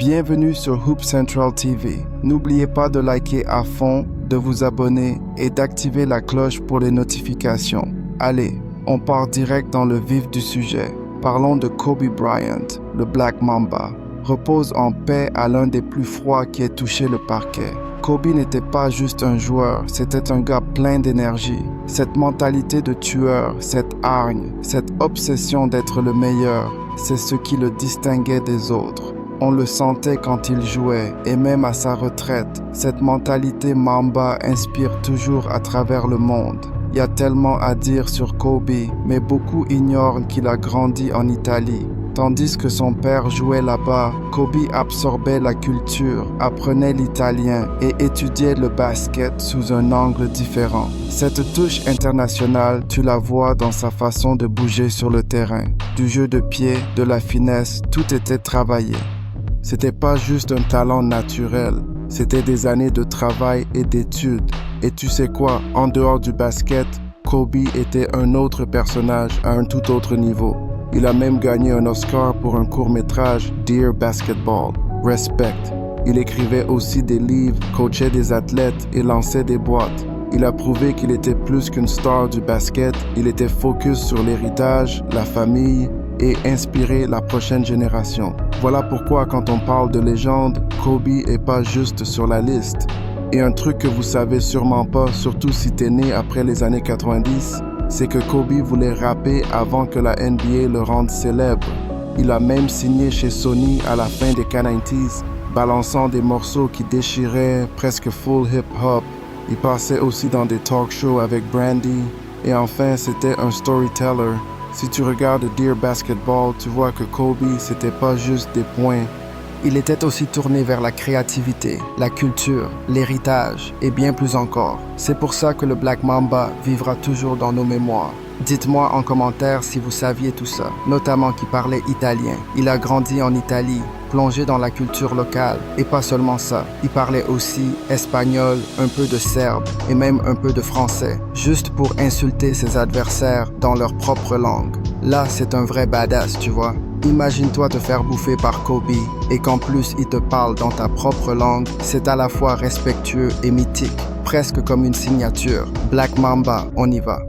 Bienvenue sur Hoop Central TV. N'oubliez pas de liker à fond, de vous abonner et d'activer la cloche pour les notifications. Allez, on part direct dans le vif du sujet. Parlons de Kobe Bryant, le Black Mamba. Repose en paix à l'un des plus froids qui ait touché le parquet. Kobe n'était pas juste un joueur, c'était un gars plein d'énergie. Cette mentalité de tueur, cette hargne, cette obsession d'être le meilleur, c'est ce qui le distinguait des autres. On le sentait quand il jouait, et même à sa retraite, cette mentalité Mamba inspire toujours à travers le monde. Il y a tellement à dire sur Kobe, mais beaucoup ignorent qu'il a grandi en Italie. Tandis que son père jouait là-bas, Kobe absorbait la culture, apprenait l'italien et étudiait le basket sous un angle différent. Cette touche internationale, tu la vois dans sa façon de bouger sur le terrain. Du jeu de pied, de la finesse, tout était travaillé. C'était pas juste un talent naturel, c'était des années de travail et d'études. Et tu sais quoi, en dehors du basket, Kobe était un autre personnage à un tout autre niveau. Il a même gagné un Oscar pour un court-métrage, Dear Basketball, Respect. Il écrivait aussi des livres, coachait des athlètes et lançait des boîtes. Il a prouvé qu'il était plus qu'une star du basket, il était focus sur l'héritage, la famille et inspirer la prochaine génération. Voilà pourquoi quand on parle de légende, Kobe est pas juste sur la liste. Et un truc que vous savez sûrement pas, surtout si t'es né après les années 90, c'est que Kobe voulait rapper avant que la NBA le rende célèbre. Il a même signé chez Sony à la fin des 90s, balançant des morceaux qui déchiraient, presque full hip-hop. Il passait aussi dans des talk shows avec Brandy. Et enfin, c'était un storyteller. Si tu regardes Dear Basketball, tu vois que Kobe, c'était pas juste des points. Il était aussi tourné vers la créativité, la culture, l'héritage et bien plus encore. C'est pour ça que le Black Mamba vivra toujours dans nos mémoires. Dites-moi en commentaire si vous saviez tout ça, notamment qu'il parlait italien. Il a grandi en Italie, plongé dans la culture locale. Et pas seulement ça, il parlait aussi espagnol, un peu de serbe et même un peu de français, juste pour insulter ses adversaires dans leur propre langue. Là, c'est un vrai badass, tu vois. Imagine-toi te faire bouffer par Kobe et qu'en plus il te parle dans ta propre langue, c'est à la fois respectueux et mythique, presque comme une signature. Black Mamba, on y va.